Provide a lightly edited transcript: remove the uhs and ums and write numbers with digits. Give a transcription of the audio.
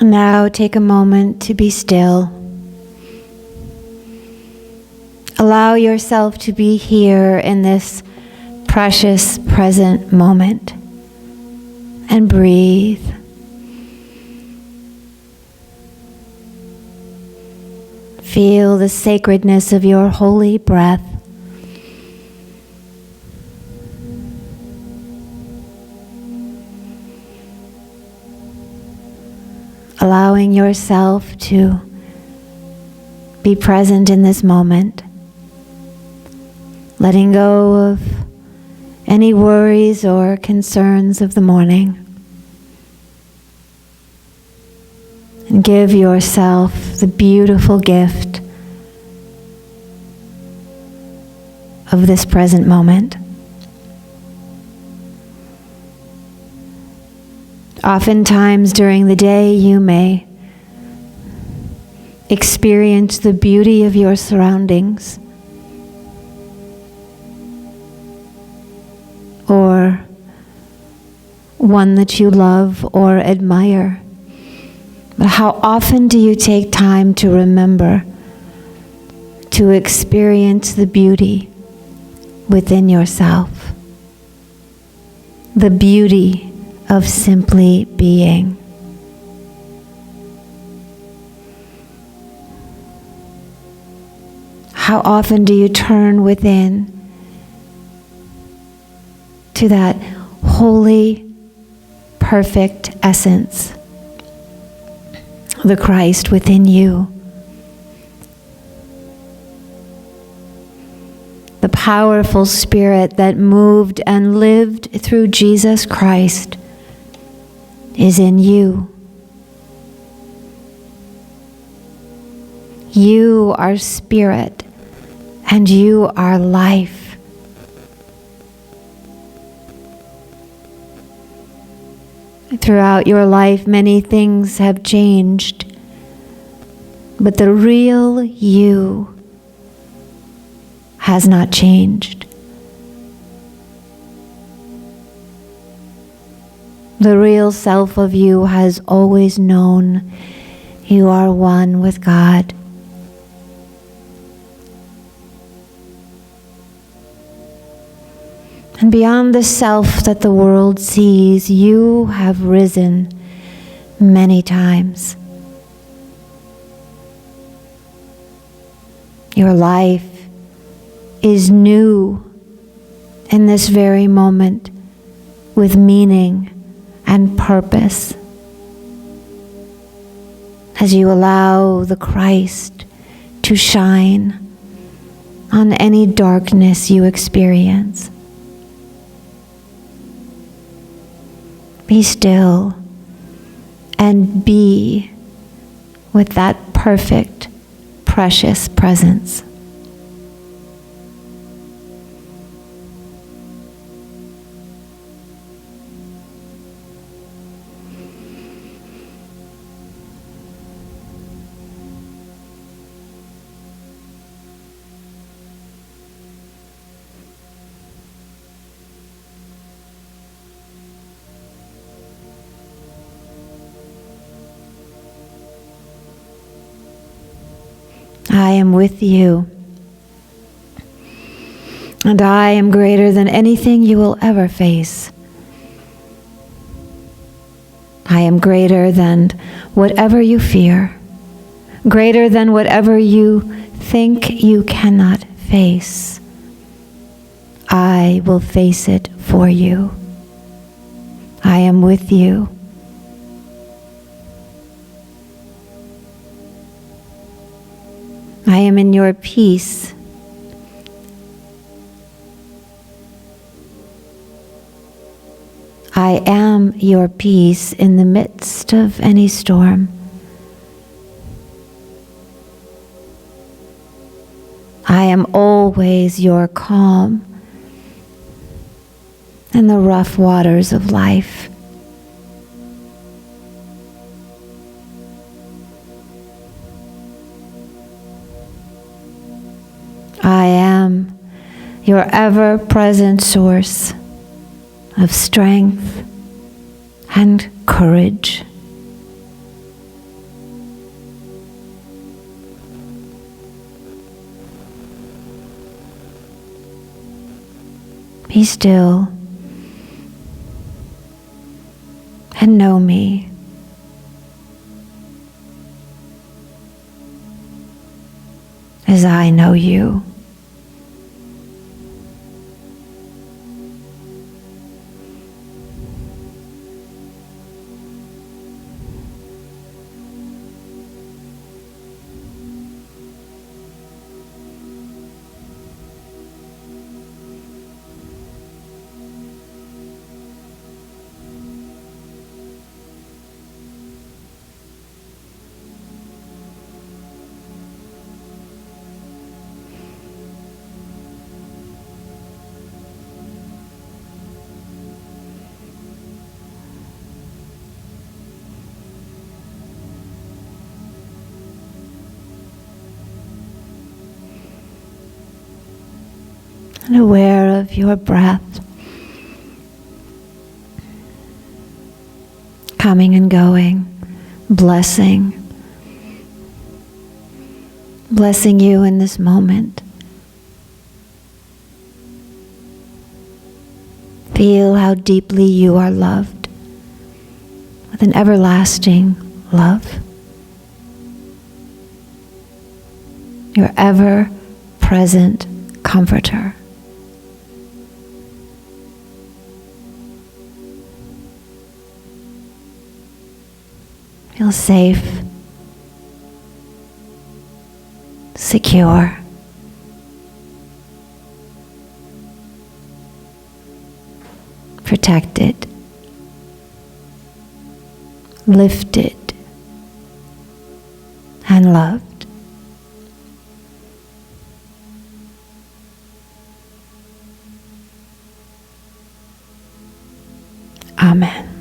Now take a moment to be still. Allow yourself to be here in this precious present moment and breathe. Feel the sacredness of your holy breath. Allowing yourself to be present in this moment. Letting go of any worries or concerns of the morning. And give yourself the beautiful gift of this present moment. Oftentimes during the day you may experience the beauty of your surroundings, or one that you love or admire. But how often do you take time to remember to experience the beauty within yourself? The beauty of simply being. How often do you turn within to that holy, perfect essence, the Christ within you? The powerful Spirit that moved and lived through Jesus Christ is in you. You are spirit and you are life. Throughout your life, many things have changed, but the real you has not changed. The real self of you has always known you are one with God. And beyond the self that the world sees, you have risen many times. Your life is new in this very moment with meaning and purpose as you allow the Christ to shine on any darkness you experience. Be still and be with that perfect, precious presence. I am with you, and I am greater than anything you will ever face. I am greater than whatever you fear, greater than whatever you think you cannot face. I will face it for you. I am with you. I am in your peace. I am your peace in the midst of any storm. I am always your calm in the rough waters of life. I am your ever-present source of strength and courage. Be still and know me. As I know you. And aware of your breath coming and going, blessing you in this moment. Feel how deeply you are loved with an everlasting love. Your ever-present comforter. Feel safe, secure, protected, lifted, and loved. Amen.